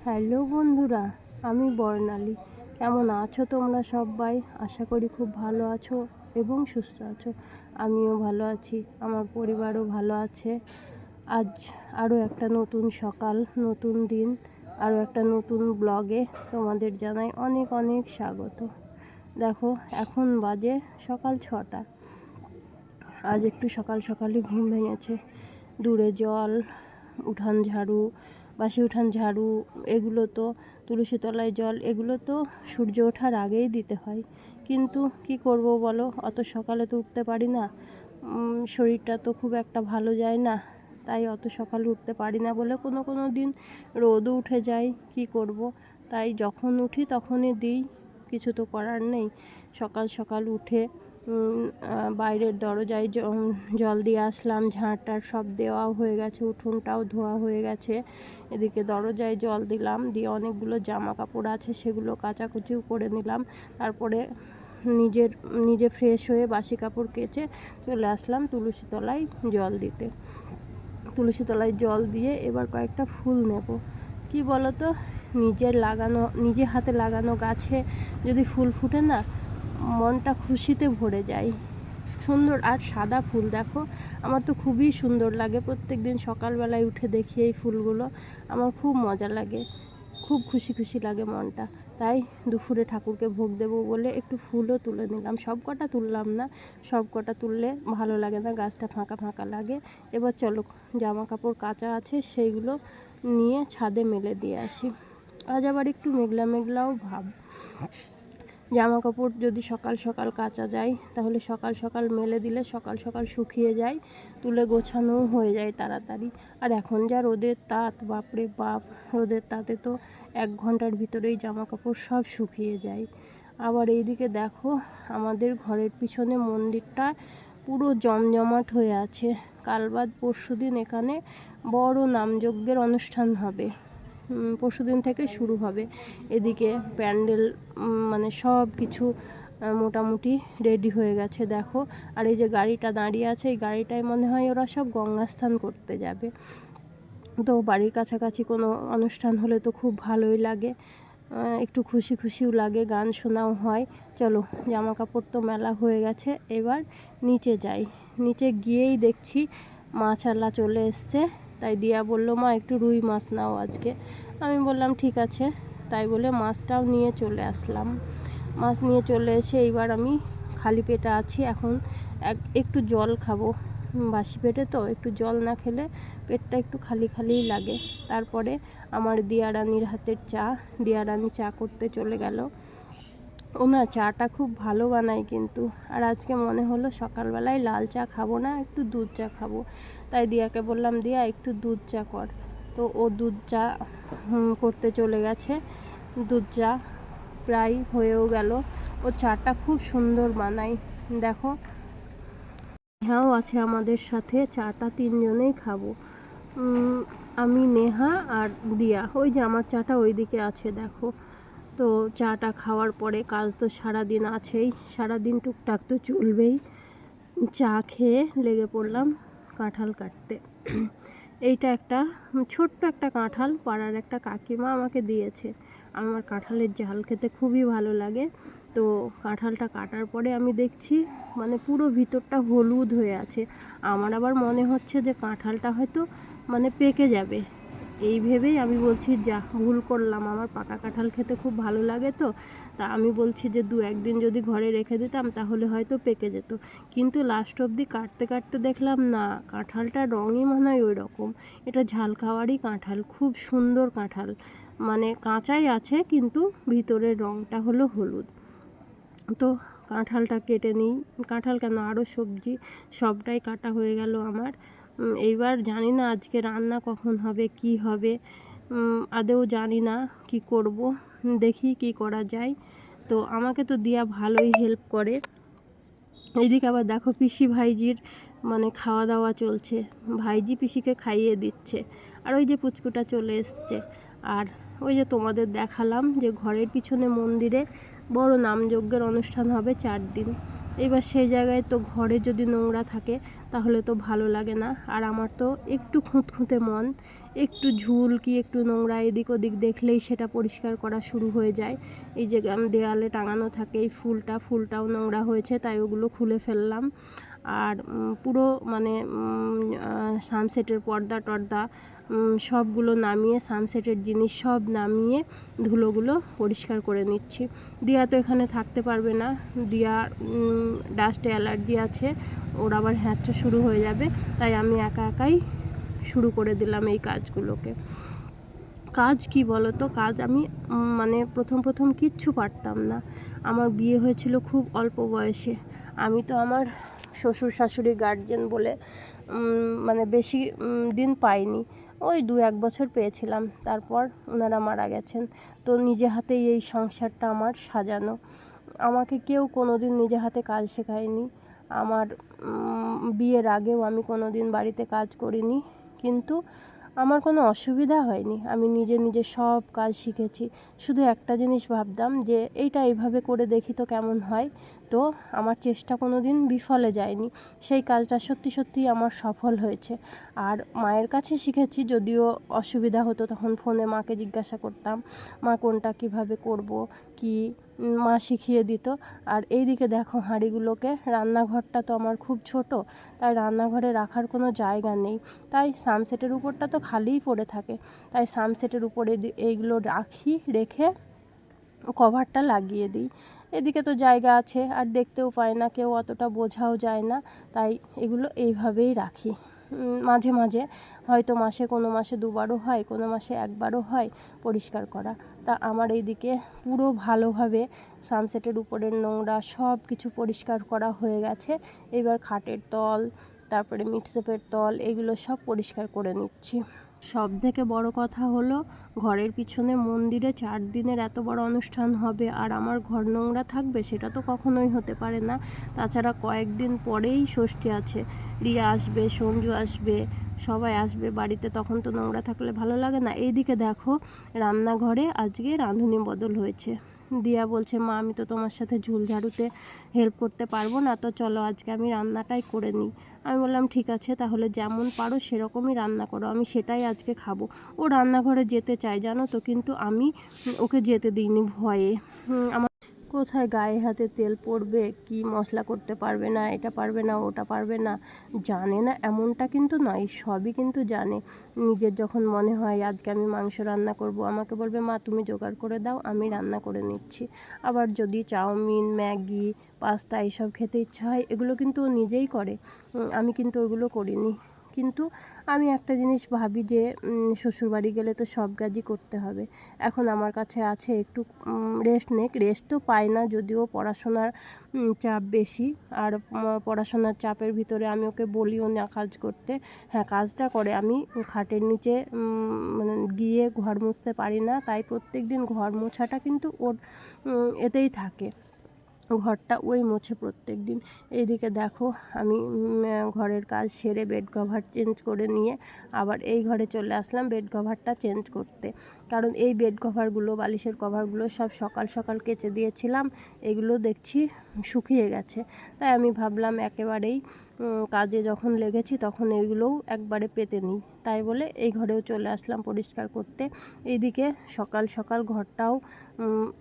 Hello বন্ধুরা, আমি বর্ণালী। কেমন আছো তোমরা সবাই? আশা করি খুব ভালো আছো এবং সুস্থ আছো। আমিও ভালো আছি, আমার পরিবারও ভালো আছে। আজ আরও একটা নতুন সকাল, নতুন দিন, আরও একটা নতুন ব্লগে তোমাদের জানাই অনেক অনেক স্বাগত। দেখো, এখন বাজে সকাল 6টা। আজ একটু সকাল সকালই ঘুম ভেঙেছে। দূরে জল, উঠান ঝাড়ু, বাসি উঠান ঝাড়ু, এগুলো তো তুলসী তলায় জল, এগুলো তো সূর্য ওঠার আগেই দিতে হয়। কিন্তু কি করব বলো, অত সকালে তো উঠতে পারি না। শরীরটা তো খুব একটা ভালো যায় না, তাই অত সকালে উঠতে পারি না বলে কোনো দিন রোদও উঠে যায়। কি করব, তাই যখন উঠি তখনই দিই, কিছু তো করার নেই। সকাল সকাল উঠে বাইরের দরজায় জল দিয়ে আসলাম, ঝাঁটার সব দেওয়া হয়ে গেছে, উঠোনটাও ধোয়া হয়ে গেছে। এদিকে দরজায় জল দিলাম, দিয়ে অনেকগুলো জামা কাপড় আছে সেগুলো কাচাকুচিও করে নিলাম। তারপরে নিজে ফ্রেশ হয়ে বাসি কাপড় কেচে চলে আসলাম তুলসী তলায় জল দিতে। তুলসী তলায় জল দিয়ে এবার কয়েকটা ফুল নেব। কি বলো তো, নিজে হাতে লাগানো গাছে যদি ফুল ফুটে না, মনটা খুশিতে ভরে যায়। সুন্দর, আর সাদা ফুল দেখো, আমার তো খুবই সুন্দর লাগে। প্রত্যেক দিন সকালবেলায় উঠে দেখি এই ফুলগুলো, আমার খুব মজা লাগে, খুব খুশি খুশি লাগে মনটা। তাই দুপুরে ঠাকুরকে ভোগ দেবো বলে একটু ফুলও তুলে নিলাম। সব কটা তুললাম না, সব কটা তুললে ভালো লাগে না, গাছটা ফাঁকা ফাঁকা লাগে। এবার চলো, জামা কাপড় কাচা আছে সেইগুলো নিয়ে ছাদে মেলে দিয়ে আসি। আজ আবার একটু মেঘলা মেঘলাও ভাব। জামা কাপড় যদি সকাল সকাল কাচা যায় তাহলে সকাল সকাল মেলে দিলে সকাল সকাল শুকিয়ে যায়, তুলে গোছানোও হয়ে যায় তাড়াতাড়ি। আর এখন যা রোদের তাপ, বাপরে বাপ, রোদের তাতে তো 1 ঘন্টার ভিতরেই জামা কাপড় সব শুকিয়ে যায়। আবার এইদিকে দেখো, আমাদের ঘরের পিছনে মন্দিরটা পুরো জমজমাট হয়ে আছে। কাল বাদ পরশুদিন এখানে বড় নামযজ্ঞের অনুষ্ঠান হবে। পরশুদিন থেকে শুরু হবে। এদিকে প্যান্ডেল মানে সব কিছু মোটামুটি রেডি হয়ে গেছে দেখো। আর এই যে গাড়িটা দাঁড়িয়ে আছে, এই গাড়িটায় মনে হয় ওরা সব গঙ্গা স্নান করতে যাবে। তো বাড়ির কাছাকাছি কোনো অনুষ্ঠান হলে তো খুব ভালোই লাগে, একটু খুশি খুশিও লাগে, গান শোনাও হয়। চলো, জামা কাপড় তো মেলা হয়ে গেছে, এবার নিচে যাই। নিচে গিয়েই দেখছি মাছওয়ালা চলে এসছে। তাই দিয়া বলল, মা একটু রুই মাছ নাও আজকে। আমি বললাম ঠিক আছে, তাই বলে মাছটাও নিয়ে চলে আসলাম। মাছ নিয়ে চলে এসে এইবার আমি খালি পেটে আছি, এখন একটু জল খাবো। বাসি পেটে তো একটু জল না খেলে পেটটা একটু খালি খালিই লাগে। তারপরে আমার দিয়ারানির হাতের চা, দিয়ারানি চা করতে চলে গেল। ও না, চাটা খুব ভালো বানায় কিন্তু। আর আজকে মনে হলো সকালবেলায় লাল চা খাবো না, একটু দুধ চা খাবো। তাই দিয়াকে বললাম, দিয়া একটু দুধ চা কর। তো ও দুধ চা করতে চলে গেছে। দুধ চা প্রায় হয়েও গেল। ও চাটা খুব সুন্দর বানায় দেখো। নেহাও আছে আমাদের সাথে, চাটা 3জনেই খাবো। আমি, নেহা আর দিয়া। ওই যে আমার চাটা ওইদিকে আছে দেখো। তো চাটা খাওয়ার পরে কাজ তো সারাদিন আছেই, সারাদিন টুকটাক তো চলবেই। চা খেয়ে লেগে পড়লাম কাঁঠাল কাটতে। এইটা একটা ছোট্ট একটা কাঁঠাল পাড়ার একটা কাকিমা আমাকে দিয়েছে। আমার কাঁঠালের ঝাল খেতে খুবই ভালো লাগে। তো কাঁঠালটা কাটার পরে আমি দেখছি মানে পুরো ভিতরটা হলুদ হয়ে আছে। আমার আবার মনে হচ্ছে যে কাঁঠালটা হয়তো মানে পেকে যাবে। এই ভেবেই আমি বলছি, যা ভুল করলাম, আমার পাকা কাঁঠাল খেতে খুব ভালো লাগে। তো তা আমি বলছি যে 2-1 দিন যদি ঘরে রেখে দিতাম তাহলে হয়তো পেকে যেত। কিন্তু লাস্ট অবধি কাটতে কাটতে দেখলাম না, কাঁঠালটার রঙই মনে হয় ওই রকম। এটা ঝাল খাওয়ারই কাঁঠাল, খুব সুন্দর কাঁঠাল, মানে কাঁচাই আছে কিন্তু ভিতরের রঙটা হলো হলুদ। তো কাঁঠালটা কেটে নিই, কাঁঠাল কেন আরও সবজি সবটাই কাটা হয়ে গেল আমার। এইবার জানি না আজকে রান্না কখন হবে, কি হবে, আদেও জানি না কি করব। দেখি কি করা যায়। তো আমাকে তো দিয়া ভালোই হেল্প করে। এইদিকে আবার দেখো পিসি ভাইজির মানে খাওয়া দাওয়া চলছে, ভাইজি পিসিকে খাইয়ে দিচ্ছে। আর ওই যে পুচকুটা চলে এসছে। আর ওই যে তোমাদের দেখালাম যে ঘরের পিছনে মন্দিরে বড় নামযজ্ঞের অনুষ্ঠান হবে 4 দিন। এবার সেই জায়গায় তো ঘরে যদি নোংরা থাকে তাহলে তো ভালো লাগে না। আর আমার তো একটু খুঁতখুঁতে মন, একটু ঝুল কি একটু নোংরা এদিক ওদিক দেখলেই সেটা পরিষ্কার করা শুরু হয়ে যায়। এই যে দেয়ালে টাঙানো থাকে এই ফুলটাও নোংরা হয়েছে, তাই ওগুলো খুলে ফেললাম। আর পুরো মানে সানসেটের পর্দা টর্দা সবগুলো নামিয়ে, সানসেটের জিনিস সব নামিয়ে ধুলোগুলো পরিষ্কার করে নিচ্ছি। দিয়া তো এখানে থাকতে পারবে না, দিয়া ডাস্টে অ্যালার্জি আছে, ওর আবার হ্যাঁচো শুরু হয়ে যাবে, তাই আমি একা একাই শুরু করে দিলাম এই কাজগুলোকে। কাজ কি বলো তো, কাজ আমি মানে প্রথম কিচ্ছু পারতাম না। আমার বিয়ে হয়েছিল খুব অল্প বয়সে। আমি তো আমার শ্বশুর শাশুড়ি গার্জেন বলে মানে বেশি দিন পাইনি, ওই 2-1 বছর পেয়েছিলাম, তারপর ওনারা মারা গেছেন। তো নিজে হাতেই এই সংসারটা আমার সাজানো। আমাকে কেউ কোনো দিন নিজে হাতে কাজ শেখায়নি। আমার বিয়ের আগেও আমি কোনো দিন বাড়িতে কাজ করিনি, কিন্তু আমার কোনো অসুবিধা হয়নি। আমি নিজে সব কাজ শিখেছি। শুধু একটা জিনিস ভাবতাম যে এইটা এইভাবে করে দেখি তো কেমন হয়। তো আমার চেষ্টা কোনো দিন বিফলে যায়নি। সেই কাজটা সত্যি আমার সফল হয়েছে। আর মায়ের কাছে শিখেছি, যদিও অসুবিধা হতো তখন ফোনে মাকে জিজ্ঞাসা করতাম, মা কোনটা কীভাবে করব কি, মা শিখিয়ে দিত। আর এইদিকে দেখো হাঁড়িগুলোকে, রান্নাঘরটা তো আমার খুব ছোট, তাই রান্নাঘরে রাখার কোনো জায়গা নেই, তাই সানসেটের উপরটা তো খালিই পড়ে থাকে, তাই সানসেটের উপরে এইগুলো রেখে কভারটা লাগিয়ে দিই। এদিকে তো জায়গা আছে, আর দেখতেও পায় না কেউ, অতটা বোঝাও যায় না, তাই এগুলো এইভাবেই রাখি। মাঝে মাঝে হয়তো কোনো মাসে 2বারও হয়, কোনো মাসে 1বারও হয় পরিষ্কার করা। তা আমার এইদিকে পুরো ভালোভাবে সানসেটের উপরের নোংরা সব কিছু পরিষ্কার করা হয়ে গেছে। এবার খাটের তল, তারপরে মিটসেপের তল, এগুলো সব পরিষ্কার করে নিচ্ছি। সব থেকে বড় কথা হলো, ঘরের পিছনে মন্দিরে 4 দিনের এত বড় অনুষ্ঠান হবে আর আমার ঘর নোংরা থাকবে, সেটা তো কখনোই হতে পারে না। তাছাড়া কয়েকদিন পরেই ষষ্ঠী আছে, রিয়া আসবে, সঞ্জু আসবে, সবাই আসবে বাড়িতে, তখন তো নোংরা থাকলে ভালো লাগে না। এইদিকে দেখো রান্নাঘরে আজকে রাঁধুনি বদল হয়েছে। দিয়া বলছে, মা আমি তো তোমার সাথে ঝুল ঝাড়ুতে হেল্প করতে পারবো না, তো চলো আজকে আমি রান্নাটাই করে নিই। আমি বললাম ঠিক আছে, তাহলে যেমন পারো সেরকমই রান্না করো, আমি সেটাই আজকে খাবো। ও রান্নাঘরে যেতে চায় জানো তো, কিন্তু আমি ওকে যেতে দিইনি ভয়ে। আমার কোথায় গায়ে হাতে তেল পড়বে, কি মশলা করতে পারবে না, এটা পারবে না ওটা পারবে না, জানে না এমনটা কিন্তু নয়, সবই কিন্তু জানে। নিজের যখন মনে হয় আজকে আমি মাংস রান্না করব, আমাকে বলবে মা তুমি জোগাড় করে দাও, আমি রান্না করে নিচ্ছি। আবার যদি চাউমিন, ম্যাগি, পাস্তা এইসব খেতে ইচ্ছা হয়, এগুলো কিন্তু ও নিজেই করে, আমি কিন্তু ওগুলো করিনি। কিন্তু আমি একটা জিনিস ভাবি যে শ্বশুরবাড়ি গেলে তো সব কাজই করতে হবে। এখন আমার কাছে আছে একটু রেস্ট তো পায় না, যদিও পড়াশোনার চাপ বেশি। আর পড়াশোনার চাপের ভিতরে আমি ওকে বলিও না কাজ করতে। হ্যাঁ, কাজটা করে, আমি খাটের নিচে মানে গিয়ে ঘর মুছতে পারি না, তাই প্রত্যেক দিন ঘর মোছাটা কিন্তু ওর এতেই থাকে, ঘরটা ওই মোছে প্রত্যেক দিন। এইদিকে দেখো আমি ঘরের কাজ সেরে বেড কভার চেঞ্জ করে নিয়ে আবার এই ঘরে চলে আসলাম বেড কভারটা চেঞ্জ করতে। কারণ এই বেড কভারগুলো, বালিশের কভারগুলো সব সকাল সকাল কেচে দিয়েছিলাম, এগুলো দেখছি শুকিয়ে গেছে, তাই আমি ভাবলাম একেবারেই কাজে যখন লেগেছি তখন এইগুলোও একবারে পেতে নিই, তাই বলে এই ঘরেও চলে আসলাম পরিষ্কার করতে। এইদিকে সকাল সকাল ঘরটাও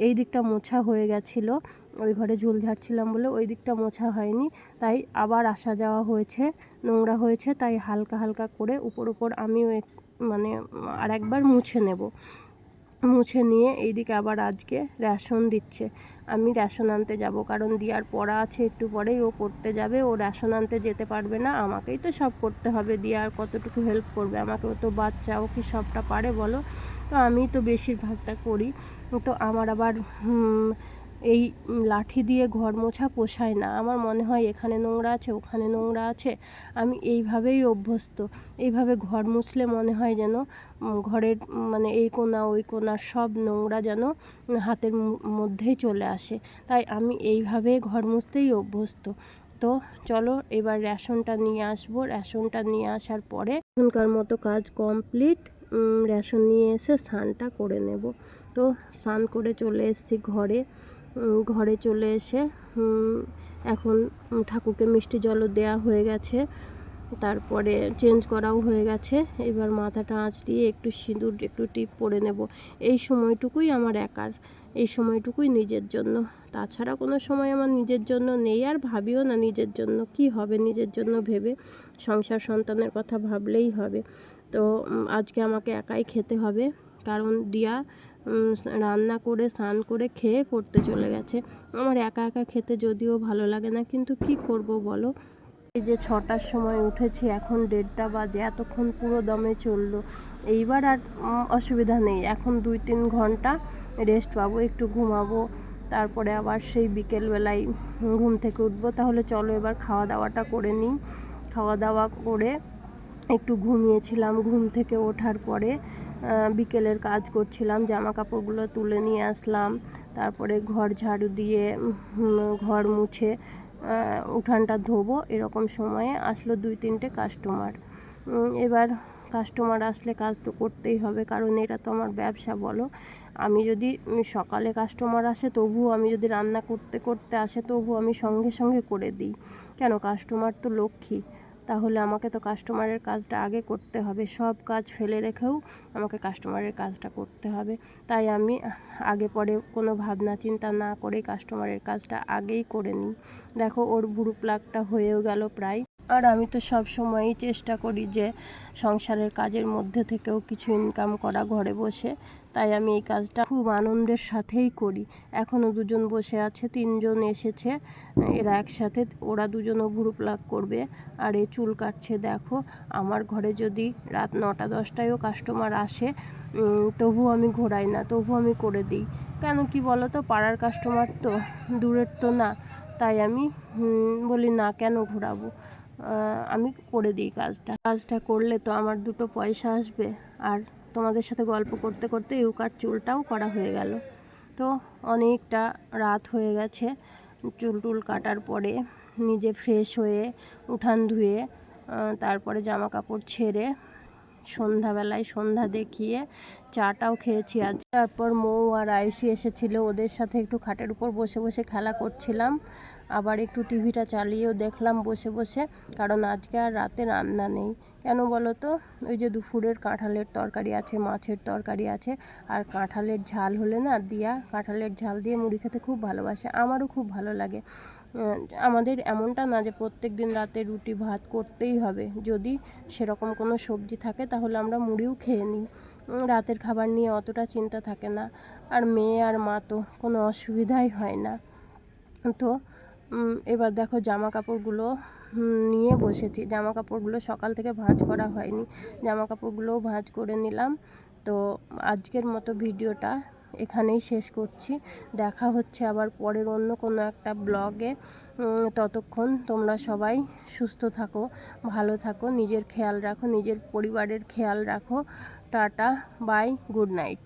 এই দিকটা মোছা হয়ে গেছিলো, ওই ঘরে ঝুল ঝাড়ছিলাম বলে ওই দিকটা মোছা হয়নি, তাই আবার আসা যাওয়া হয়েছে, নোংরা হয়েছে, তাই হালকা হালকা করে উপর আমিও মানে আর একবার মুছে নেব। মুছে নিয়ে এইদিকে আবার আজকে রেশন দিচ্ছে, আমি রেশন আনতে যাব, কারণ দিয়ার পড়া আছে, একটু পরেই ও পড়তে যাবে, ও রেশন আনতে যেতে পারবে না, আমাকেই তো সব করতে হবে, দিয়া আর কতটুকু হেল্প করবে আমাকে, ও তো বাচ্চা, ও কি সবটা পারে বলো। তো আমি তো বেশিরভাগটা করি, তো আমার আবার এই লাঠি দিয়ে ঘর মোছা পোষায় না, আমার মনে হয় এখানে নোংরা আছে ওখানে নোংরা আছে, আমি এইভাবেই অভ্যস্ত। এইভাবে ঘর মুছলে মনে হয় যেন ঘরের মানে এই কোণা ওই কোণা সব নোংরা যেন হাতের মধ্যেই চলে আসে, তাই আমি এইভাবে ঘর মুছতেই অভ্যস্ত। তো চলো এবার রেশনটা নিয়ে আসবো, রেশনটা নিয়ে আসার পরে এখনকার মতো কাজ কমপ্লিট, রেশন নিয়ে এসে স্নানটা করে নেব। তো স্নান করে চলে এসেছি ঘরে চলে এসে এখন ঠাকুরকে মিষ্টি জলও দেওয়া হয়ে গেছে, তারপরে চেঞ্জ করাও হয়ে গেছে। এবার মাথাটা আঁচড়িয়ে একটু সিঁদুর একটু টিপ পরে নেব। এই সময়টুকুই আমার একার, এই সময়টুকুই নিজের জন্য। তাছাড়া কোনো সময় আমার নিজের জন্য নেই, আর ভাবিও না নিজের জন্য। কি হবে নিজের জন্য ভেবে? সংসার সন্তানের কথা ভাবলেই হবে। তো আজকে আমাকে একাই খেতে হবে, কারণ দিয়া রান্না করে স্নান করে খেয়ে পড়তে চলে গেছে। আমার একা একা খেতে যদিও ভালো লাগে না, কিন্তু কি করব বলো। এই যে 6টার সময় উঠেছি, এখন 1:30 বাজে, এতক্ষণ পুরো দমে চললো। এইবার আর অসুবিধা নেই, এখন 2-3 ঘন্টা রেস্ট পাবো, একটু ঘুমাবো, তারপরে আবার সেই বিকেলবেলায় ঘুম থেকে উঠবো। তাহলে চলো এবার খাওয়া দাওয়াটা করে নিই। খাওয়া দাওয়া করে একটু ঘুমিয়েছিলাম, ঘুম থেকে ওঠার পরে বিকেলের কাজ করছিলাম, জামা কাপড়গুলো তুলে নিয়ে আসলাম, তারপরে ঘর ঝাড়ু দিয়ে ঘর মুছে উঠানটা ধোবো। এরকম সময়ে আসলো 2-3টে কাস্টমার। এবার কাস্টমার আসলে কাজ তো করতেই হবে, কারণ এটা তো আমার ব্যবসা বলো। আমি যদি সকালে কাস্টমার আসে তবুও, আমি যদি রান্না করতে করতে আসে তবুও আমি সঙ্গে সঙ্গে করে দিই। কেন? কাস্টমার তো লক্ষ্মী, তাহলে আমাকে তো কাস্টমারের কাজটা আগে করতে হবে। সব কাজ ফেলে রেখেও আমাকে কাস্টমারের কাজটা করতে হবে। তাই আমি আগে পরে কোনো ভাবনা চিন্তা না করে কাস্টমারের কাজটা আগেই করে নিই। দেখো ওর ভুরু প্লাগটা হয়েও গেল প্রায়। আর আমি তো সব সময়ই চেষ্টা করি যে সংসারের কাজের মধ্যে থেকেও কিছু ইনকাম করা ঘরে বসে। তাই আমি এই কাজটা খুব আনন্দের সাথেই করি। এখনও 2জন বসে আছে, 3জন এসেছে, এরা একসাথে, ওরা 2জনও ভুরু প্লাগ করবে। আর এ চুল কাটছে দেখো। আমার ঘরে যদি রাত 9টা-10টায়ও কাস্টমার আসে তবুও আমি ঘোরাই না, তবুও আমি করে দিই। কেন কি বলো তো, পাড়ার কাস্টমার তো, দূরের তো না। তাই আমি বলি না, কেন ঘোরাবো, আমি করে দিই কাজটা করলে তো আমার 2টো পয়সা আসবে। আর তোমাদের সাথে গল্প করতে করতে ইউকার চুলটাও করা হয়ে গেল। তো অনেকটা রাত হয়ে গেছে। চুল টুল কাটার পরে নিজে ফ্রেশ হয়ে উঠান ধুয়ে তারপরে জামা কাপড় ছেড়ে সন্ধ্যাবেলায় সন্ধ্যা দেখিয়ে চাটাও খেয়েছি আজ। তারপর মৌ আর আয়ুষি এসেছিল, ওদের সাথে একটু খাটের উপর বসে বসে খেলা করছিলাম। আবার একটু টিভিটা চালিয়েও দেখলাম বসে বসে, কারণ আজকে আর রাতে রান্না নেই। কেন বলো তো, ওই যে দুপুরের কাঁঠালের তরকারি আছে, মাছের তরকারি আছে, আর কাঁঠালের ঝাল হলে না, দিয়া কাঁঠালের ঝাল দিয়ে মুড়ি খেতে খুব ভালোবাসে, আমারও খুব ভালো লাগে। আমাদের এমনটা না যে প্রত্যেক দিন রাতে রুটি ভাত করতেই হবে। যদি সেরকম কোনো সবজি থাকে তাহলে আমরা মুড়িও খেয়ে নিই, রাতের খাবার নিয়ে অতটা চিন্তা থাকে না। আর মেয়ে আর মা তো কোনো অসুবিধাই হয় না। তো এবার দেখো জামা কাপড়গুলো নিয়ে বসেছি। জামা কাপড়গুলো সকাল থেকে ভাঁজ করা হয়নি, জামা কাপড়গুলোও ভাঁজ করে নিলাম। তো আজকের মতো ভিডিওটা এখানেই শেষ করছি। দেখা হচ্ছে আবার পরের অন্য কোনো একটা ব্লগে। ততক্ষণ তোমরা সবাই সুস্থ থাকো, ভালো থাকো, নিজের খেয়াল রাখো, নিজের পরিবারের খেয়াল রাখো। Tata, bye, good night.